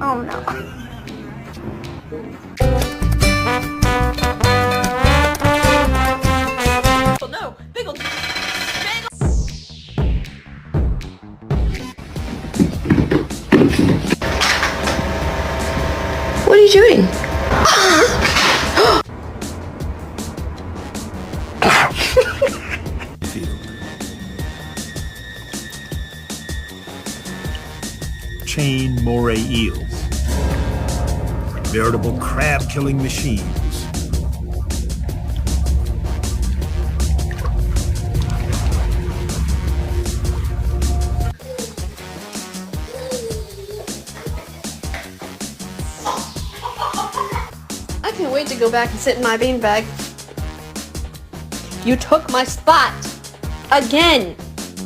Oh no. Oh no, Bagel. What are you doing? Chain moray eels. Veritable crab-killing machines. I can't wait to go back and sit in my beanbag. You took my spot. Again.